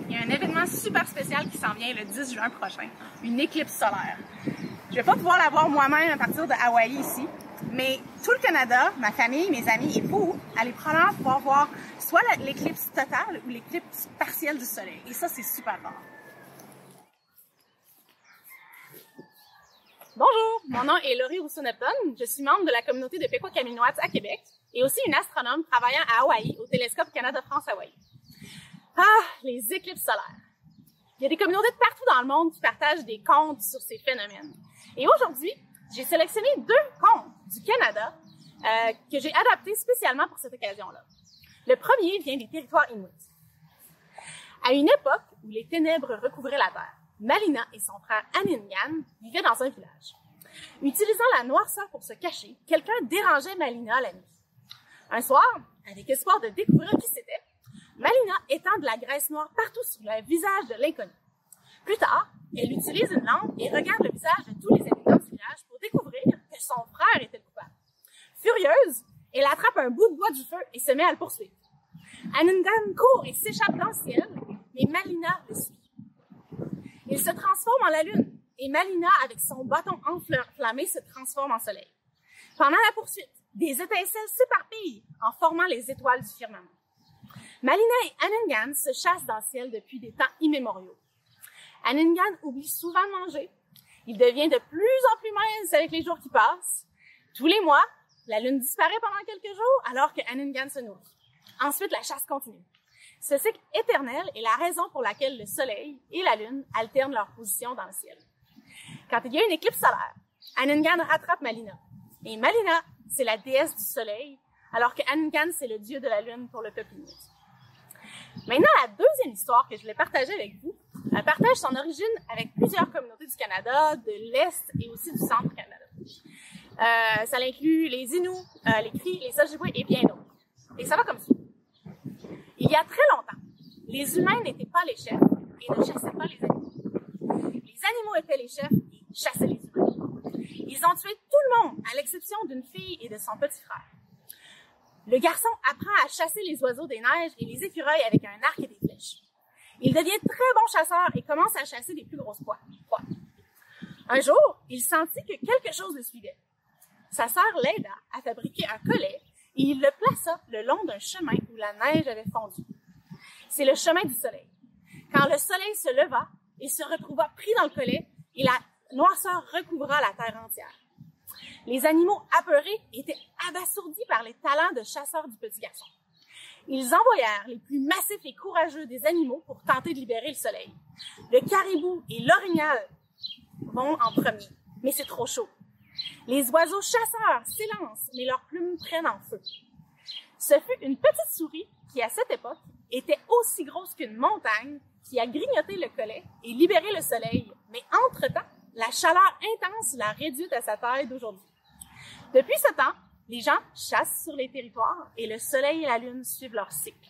il y a un événement super spécial qui s'en vient le 10 juin prochain, une éclipse solaire. Je vais pas pouvoir la voir moi-même à partir de Hawaï ici, mais tout le Canada, ma famille, mes amis et vous, allez probablement pouvoir voir soit l'éclipse totale ou l'éclipse partielle du soleil. Et ça, c'est super rare. Bonjour, mon nom est Laurie Rousseau-Neptune. Je suis membre de la communauté de Pequot-Caminoites à Québec et aussi une astronome travaillant à Hawaï au télescope Canada-France-Hawaï. Ah, les éclipses solaires. Il y a des communautés de partout dans le monde qui partagent des contes sur ces phénomènes. Et aujourd'hui, j'ai sélectionné 2 contes du Canada que j'ai adaptés spécialement pour cette occasion-là. Le premier vient des territoires inuits. À une époque où les ténèbres recouvraient la terre, Malina et son frère Aningan vivaient dans un village. Utilisant la noirceur pour se cacher, quelqu'un dérangeait Malina la nuit. Un soir, avec espoir de découvrir qui c'était, Malina étend de la graisse noire partout sur le visage de l'inconnu. Plus tard, elle utilise une lampe et regarde le visage de tous les habitants du village pour découvrir que son frère était le coupable. Furieuse, elle attrape un bout de bois du feu et se met à le poursuivre. Aningan court et s'échappe dans le ciel, mais Malina le suit. Il se transforme en la lune et Malina, avec son bâton enflammé, se transforme en soleil. Pendant la poursuite, des étincelles s'éparpillent en formant les étoiles du firmament. Malina et Aningan se chassent dans le ciel depuis des temps immémoriaux. Aningan oublie souvent de manger. Il devient de plus en plus mince avec les jours qui passent. Tous les mois, la lune disparaît pendant quelques jours alors que Aningan se nourrit. Ensuite, la chasse continue. Ce cycle éternel est la raison pour laquelle le soleil et la lune alternent leur position dans le ciel. Quand il y a une éclipse solaire, Aningan rattrape Malina. Et Malina, c'est la déesse du soleil, alors que Aningan, c'est le dieu de la lune pour le peuple inuit. Maintenant, la deuxième histoire que je voulais partager avec vous, elle partage son origine avec plusieurs communautés du Canada, de l'Est et aussi du Centre Canada. Ça inclut les Inuits, les Cris, les Ojibwés et bien d'autres. Et ça va comme suit. Il y a très longtemps, les humains n'étaient pas les chefs et ne chassaient pas les animaux. Les animaux étaient les chefs et chassaient les humains. Ils ont tué tout le monde, à l'exception d'une fille et de son petit frère. Le garçon apprend à chasser les oiseaux des neiges et les écureuils avec un arc et des flèches. Il devient très bon chasseur et commence à chasser les plus grosses proies. Un jour, il sentit que quelque chose le suivait. Sa sœur l'aida à fabriquer un collet et il le plaça le long d'un chemin où la neige avait fondu. C'est le chemin du soleil. Quand le soleil se leva, il se retrouva pris dans le collet et la noirceur recouvra la terre entière. Les animaux apeurés étaient abasourdis par les talents de chasseurs du petit garçon. Ils envoyèrent les plus massifs et courageux des animaux pour tenter de libérer le soleil. Le caribou et l'orignal vont en premier, mais c'est trop chaud. Les oiseaux chasseurs s'élancent, mais leurs plumes prennent en feu. Ce fut une petite souris qui, à cette époque, était aussi grosse qu'une montagne qui a grignoté le collet et libéré le soleil. Mais entre-temps, la chaleur intense l'a réduite à sa taille d'aujourd'hui. Depuis ce temps, les gens chassent sur les territoires et le soleil et la lune suivent leur cycle.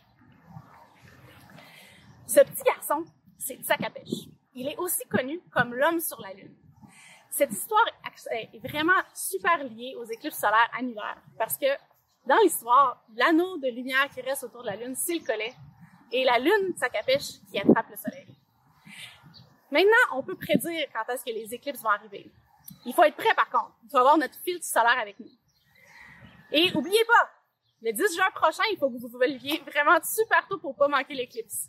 Ce petit garçon, c'est Tsakapèche. Il est aussi connu comme l'homme sur la lune. Cette histoire est vraiment super liée aux éclipses solaires annulaires parce que dans l'histoire, l'anneau de lumière qui reste autour de la lune, c'est le collet et la lune, Tsakapèche, qui attrape le soleil. Maintenant, on peut prédire quand est-ce que les éclipses vont arriver. Il faut être prêt par contre. Il faut avoir notre filtre solaire avec nous. Et oubliez pas, le 10 juin prochain, il faut que vous vous leviez vraiment super tôt pour pas manquer l'éclipse.